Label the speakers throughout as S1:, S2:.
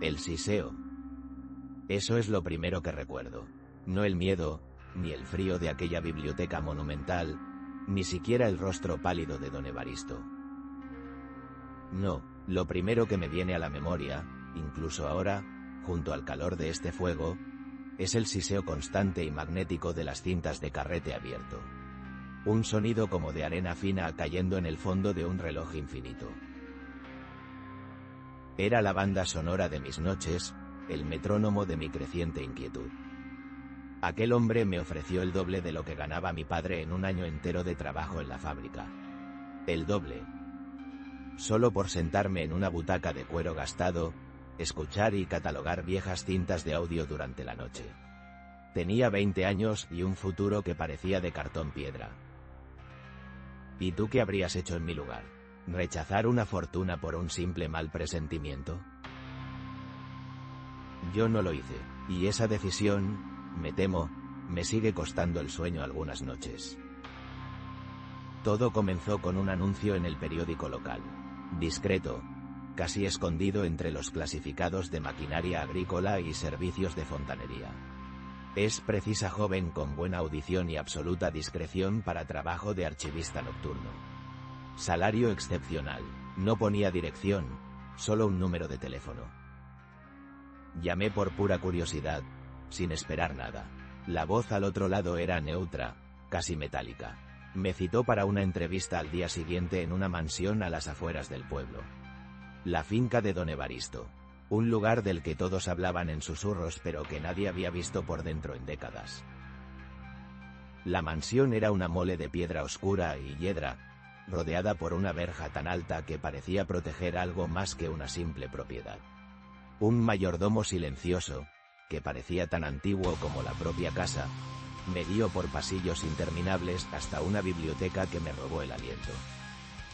S1: El siseo. Eso es lo primero que recuerdo. No el miedo, ni el frío de aquella biblioteca monumental, ni siquiera el rostro pálido de don Evaristo. No, lo primero que me viene a la memoria, incluso ahora, junto al calor de este fuego, es el siseo constante y magnético de las cintas de carrete abierto. Un sonido como de arena fina cayendo en el fondo de un reloj infinito. Era la banda sonora de mis noches, el metrónomo de mi creciente inquietud. Aquel hombre me ofreció el doble de lo que ganaba mi padre en un año entero de trabajo en la fábrica. El doble. Solo por sentarme en una butaca de cuero gastado, escuchar y catalogar viejas cintas de audio durante la noche. Tenía 20 años y un futuro que parecía de cartón piedra. ¿Y tú qué habrías hecho en mi lugar? ¿Rechazar una fortuna por un simple mal presentimiento? Yo no lo hice, y esa decisión, me temo, me sigue costando el sueño algunas noches. Todo comenzó con un anuncio en el periódico local. Discreto, casi escondido entre los clasificados de maquinaria agrícola y servicios de fontanería. Es precisa joven con buena audición y absoluta discreción para trabajo de archivista nocturno. Salario excepcional, no ponía dirección, solo un número de teléfono. Llamé por pura curiosidad, sin esperar nada. La voz al otro lado era neutra, casi metálica. Me citó para una entrevista al día siguiente en una mansión a las afueras del pueblo. La finca de don Evaristo. Un lugar del que todos hablaban en susurros pero que nadie había visto por dentro en décadas. La mansión era una mole de piedra oscura y hiedra, rodeada por una verja tan alta que parecía proteger algo más que una simple propiedad. Un mayordomo silencioso, que parecía tan antiguo como la propia casa, me guió por pasillos interminables hasta una biblioteca que me robó el aliento.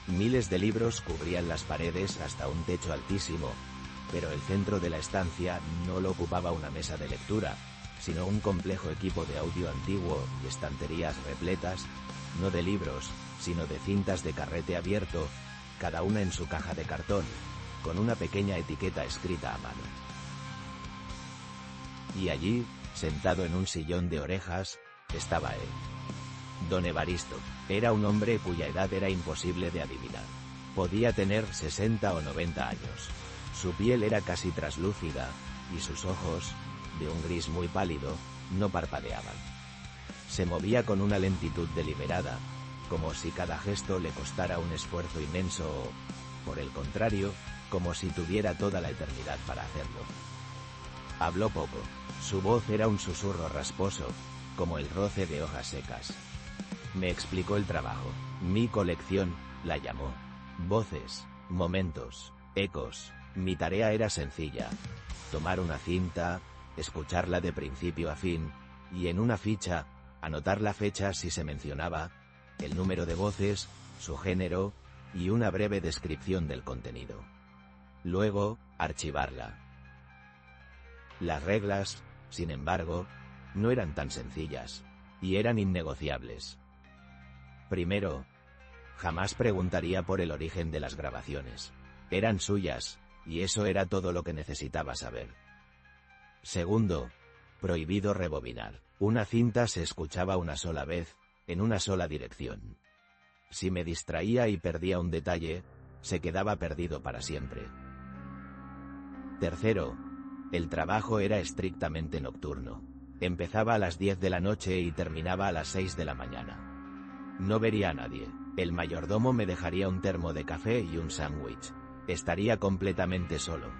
S1: Miles de libros cubrían las paredes hasta un techo altísimo, pero el centro de la estancia no lo ocupaba una mesa de lectura, sino un complejo equipo de audio antiguo y estanterías repletas, no de libros, sino de cintas de carrete abierto, cada una en su caja de cartón, con una pequeña etiqueta escrita a mano. Y allí, sentado en un sillón de orejas, estaba él. Don Evaristo. Era un hombre cuya edad era imposible de adivinar. Podía tener 60 o 90 años. Su piel era casi traslúcida, y sus ojos, de un gris muy pálido, no parpadeaban. Se movía con una lentitud deliberada, como si cada gesto le costara un esfuerzo inmenso o, por el contrario, como si tuviera toda la eternidad para hacerlo. Habló poco. Su voz era un susurro rasposo, como el roce de hojas secas. Me explicó el trabajo. Mi colección, la llamó. Voces, momentos, ecos. Mi tarea era sencilla. Tomar una cinta, escucharla de principio a fin, y en una ficha, anotar la fecha si se mencionaba, el número de voces, su género, y una breve descripción del contenido. Luego, archivarla. Las reglas, sin embargo, no eran tan sencillas, y eran innegociables. Primero, jamás preguntaría por el origen de las grabaciones. Eran suyas, y eso era todo lo que necesitaba saber. Segundo, prohibido rebobinar. Una cinta se escuchaba una sola vez, en una sola dirección. Si me distraía y perdía un detalle, se quedaba perdido para siempre. Tercero, el trabajo era estrictamente nocturno. Empezaba a las 10 de la noche y terminaba a las 6 de la mañana. No vería a nadie. El mayordomo me dejaría un termo de café y un sándwich. Estaría completamente solo.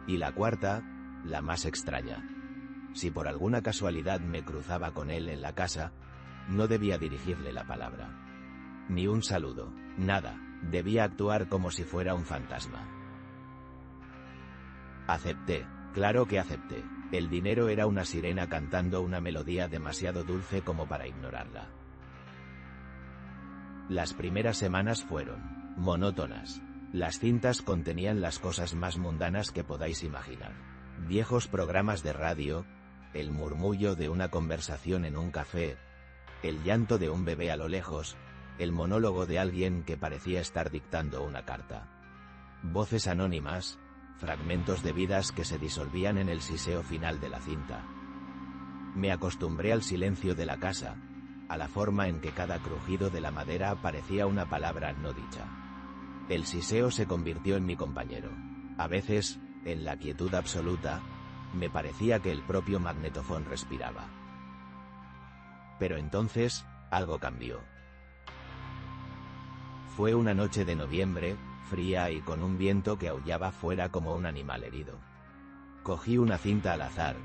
S1: Y la cuarta, la más extraña. Si por alguna casualidad me cruzaba con él en la casa, no debía dirigirle la palabra. Ni un saludo, nada. Debía actuar como si fuera un fantasma. Acepté, claro que acepté. El dinero era una sirena cantando una melodía demasiado dulce como para ignorarla. Las primeras semanas fueron monótonas. Las cintas contenían las cosas más mundanas que podáis imaginar. Viejos programas de radio, el murmullo de una conversación en un café, el llanto de un bebé a lo lejos, el monólogo de alguien que parecía estar dictando una carta. Voces anónimas, fragmentos de vidas que se disolvían en el siseo final de la cinta. Me acostumbré al silencio de la casa, a la forma en que cada crujido de la madera parecía una palabra no dicha. El siseo se convirtió en mi compañero. A veces, en la quietud absoluta, me parecía que el propio magnetofón respiraba. Pero entonces, algo cambió. Fue una noche de noviembre, fría y con un viento que aullaba fuera como un animal herido. Cogí una cinta al azar.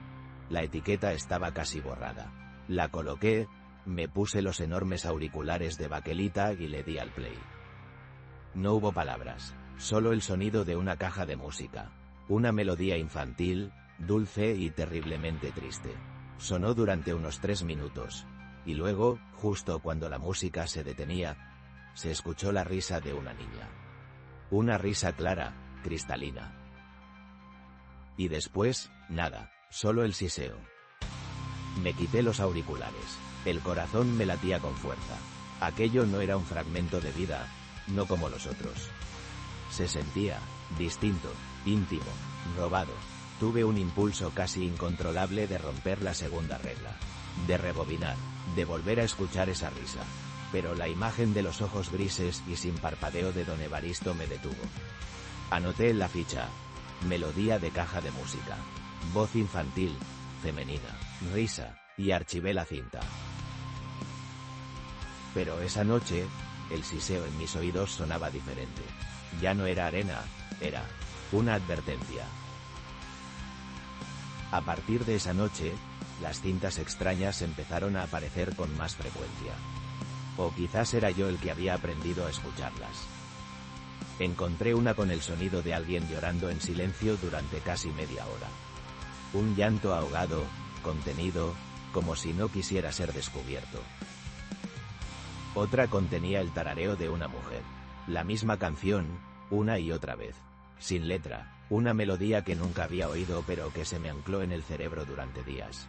S1: La etiqueta estaba casi borrada. La coloqué, me puse los enormes auriculares de baquelita y le di al play. No hubo palabras, solo el sonido de una caja de música. Una melodía infantil, dulce y terriblemente triste. Sonó durante unos 3 minutos. Y luego, justo cuando la música se detenía, se escuchó la risa de una niña. Una risa clara, cristalina. Y después, nada, solo el siseo. Me quité los auriculares. El corazón me latía con fuerza. Aquello no era un fragmento de vida, no como los otros. Se sentía distinto, íntimo, robado. Tuve un impulso casi incontrolable de romper la segunda regla, de rebobinar, de volver a escuchar esa risa. Pero la imagen de los ojos grises y sin parpadeo de don Evaristo me detuvo. Anoté en la ficha: melodía de caja de música, voz infantil, femenina, risa, y archivé la cinta. Pero esa noche, el siseo en mis oídos sonaba diferente. Ya no era arena, era una advertencia. A partir de esa noche, las cintas extrañas empezaron a aparecer con más frecuencia. O quizás era yo el que había aprendido a escucharlas. Encontré una con el sonido de alguien llorando en silencio durante casi media hora. Un llanto ahogado, contenido, como si no quisiera ser descubierto. Otra contenía el tarareo de una mujer. La misma canción, una y otra vez. Sin letra, una melodía que nunca había oído pero que se me ancló en el cerebro durante días.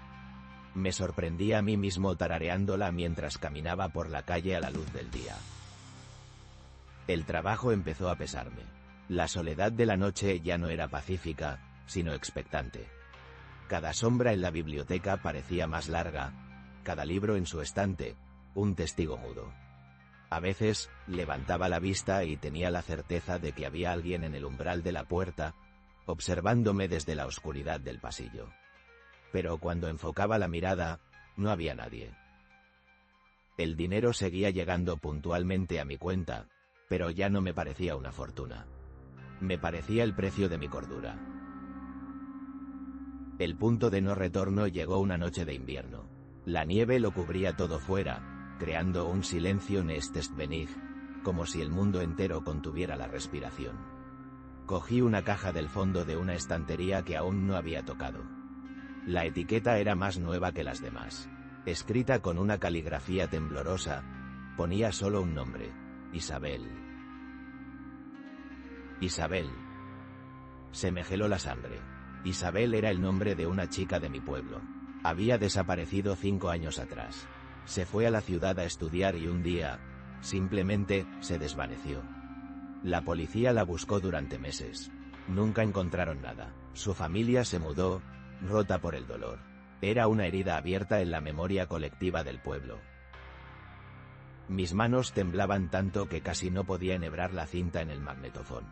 S1: Me sorprendí a mí mismo tarareándola mientras caminaba por la calle a la luz del día. El trabajo empezó a pesarme. La soledad de la noche ya no era pacífica, sino expectante. Cada sombra en la biblioteca parecía más larga, cada libro en su estante, un testigo mudo. A veces, levantaba la vista y tenía la certeza de que había alguien en el umbral de la puerta, observándome desde la oscuridad del pasillo. Pero cuando enfocaba la mirada, no había nadie. El dinero seguía llegando puntualmente a mi cuenta, pero ya no me parecía una fortuna. Me parecía el precio de mi cordura. El punto de no retorno llegó una noche de invierno. La nieve lo cubría todo fuera, creando un silencio Nestestbenig, como si el mundo entero contuviera la respiración. Cogí una caja del fondo de una estantería que aún no había tocado. La etiqueta era más nueva que las demás. Escrita con una caligrafía temblorosa, ponía solo un nombre: Isabel. Isabel. Se me heló la sangre. Isabel era el nombre de una chica de mi pueblo. Había desaparecido 5 años atrás. Se fue a la ciudad a estudiar y un día, simplemente, se desvaneció. La policía la buscó durante meses. Nunca encontraron nada. Su familia se mudó, rota por el dolor. Era una herida abierta en la memoria colectiva del pueblo. Mis manos temblaban tanto que casi no podía enhebrar la cinta en el magnetofón.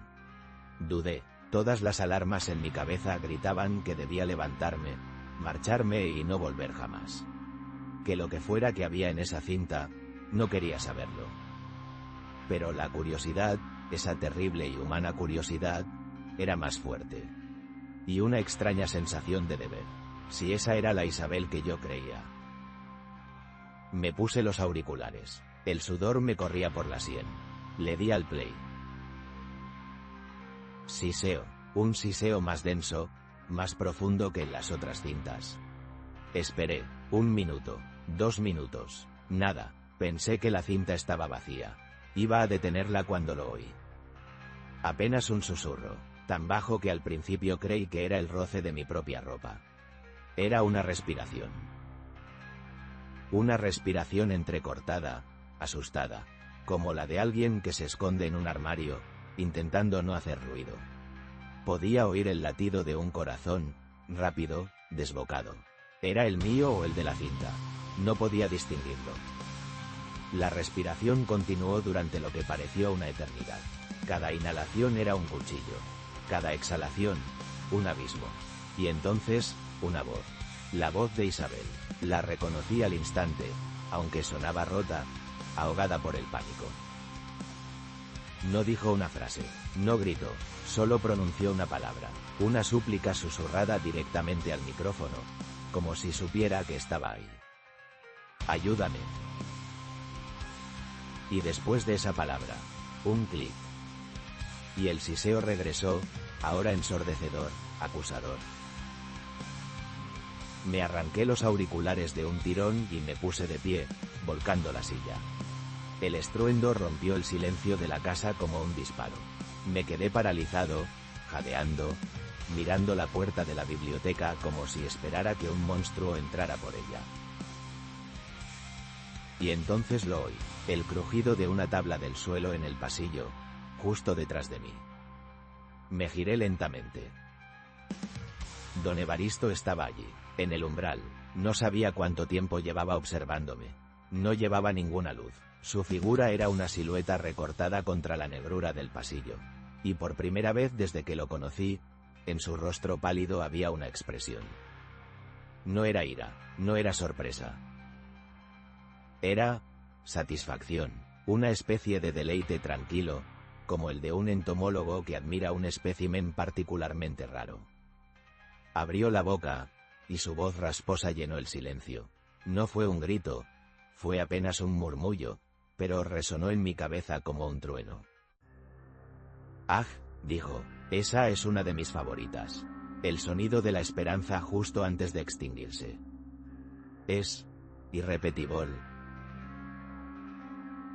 S1: Dudé. Todas las alarmas en mi cabeza gritaban que debía levantarme, marcharme y no volver jamás. Que lo que fuera que había en esa cinta, no quería saberlo. Pero la curiosidad, esa terrible y humana curiosidad, era más fuerte. Y una extraña sensación de deber. Si esa era la Isabel que yo creía. Me puse los auriculares. El sudor me corría por la sien. Le di al play. Siseo. Un siseo más denso, más profundo que en las otras cintas. Esperé. 1 minuto. 2 minutos. Nada. Pensé que la cinta estaba vacía. Iba a detenerla cuando lo oí. Apenas un susurro, tan bajo que al principio creí que era el roce de mi propia ropa. Era una respiración. Una respiración entrecortada, asustada, como la de alguien que se esconde en un armario, intentando no hacer ruido. Podía oír el latido de un corazón, rápido, desbocado. ¿Era el mío o el de la cinta? No podía distinguirlo. La respiración continuó durante lo que pareció una eternidad. Cada inhalación era un cuchillo. Cada exhalación, un abismo. Y entonces, una voz. La voz de Isabel. La reconocí al instante, aunque sonaba rota, ahogada por el pánico. No dijo una frase, no gritó, solo pronunció una palabra, una súplica susurrada directamente al micrófono, como si supiera que estaba ahí. Ayúdame. Y después de esa palabra, un clic. Y el siseo regresó, ahora ensordecedor, acusador. Me arranqué los auriculares de un tirón y me puse de pie, volcando la silla. El estruendo rompió el silencio de la casa como un disparo. Me quedé paralizado, jadeando, mirando la puerta de la biblioteca como si esperara que un monstruo entrara por ella. Y entonces lo oí, el crujido de una tabla del suelo en el pasillo, justo detrás de mí. Me giré lentamente. Don Evaristo estaba allí, en el umbral. No sabía cuánto tiempo llevaba observándome. No llevaba ninguna luz. Su figura era una silueta recortada contra la negrura del pasillo. Y por primera vez desde que lo conocí, en su rostro pálido había una expresión. No era ira, no era sorpresa. Era satisfacción, una especie de deleite tranquilo, como el de un entomólogo que admira un espécimen particularmente raro. Abrió la boca, y su voz rasposa llenó el silencio. No fue un grito, fue apenas un murmullo, pero resonó en mi cabeza como un trueno. «Ah», dijo, «esa es una de mis favoritas. El sonido de la esperanza justo antes de extinguirse. Es irrepetible».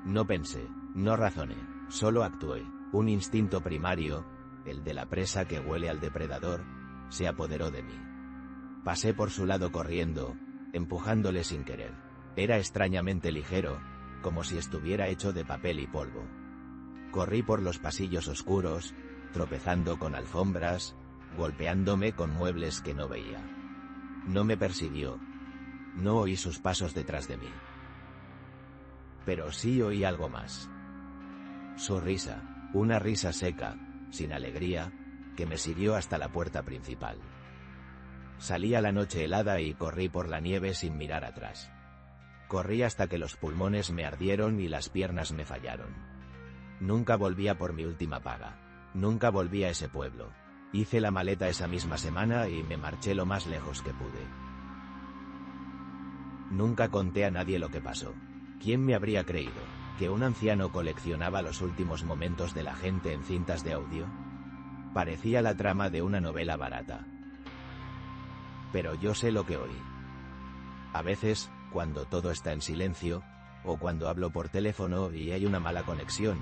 S1: No pensé, no razoné, solo actué. Un instinto primario, el de la presa que huele al depredador, se apoderó de mí. Pasé por su lado corriendo, empujándole sin querer. Era extrañamente ligero, como si estuviera hecho de papel y polvo. Corrí por los pasillos oscuros, tropezando con alfombras, golpeándome con muebles que no veía. No me persiguió. No oí sus pasos detrás de mí. Pero sí oí algo más. Su risa, una risa seca, sin alegría, que me siguió hasta la puerta principal. Salí a la noche helada y corrí por la nieve sin mirar atrás. Corrí hasta que los pulmones me ardieron y las piernas me fallaron. Nunca volví a por mi última paga. Nunca volví a ese pueblo. Hice la maleta esa misma semana y me marché lo más lejos que pude. Nunca conté a nadie lo que pasó. ¿Quién me habría creído que un anciano coleccionaba los últimos momentos de la gente en cintas de audio? Parecía la trama de una novela barata. Pero yo sé lo que oí. A veces, cuando todo está en silencio, o cuando hablo por teléfono y hay una mala conexión,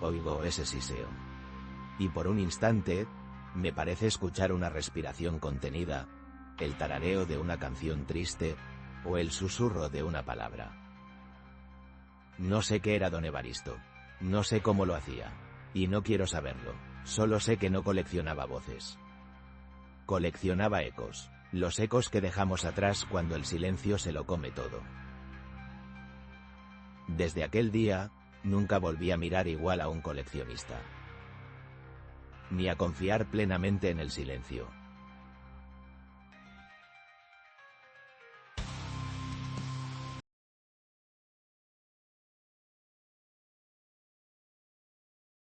S1: oigo ese siseo. Y por un instante, me parece escuchar una respiración contenida, el tarareo de una canción triste, o el susurro de una palabra. No sé qué era don Evaristo. No sé cómo lo hacía. Y no quiero saberlo. Solo sé que no coleccionaba voces. Coleccionaba ecos. Los ecos que dejamos atrás cuando el silencio se lo come todo. Desde aquel día, nunca volví a mirar igual a un coleccionista. Ni a confiar plenamente en el silencio.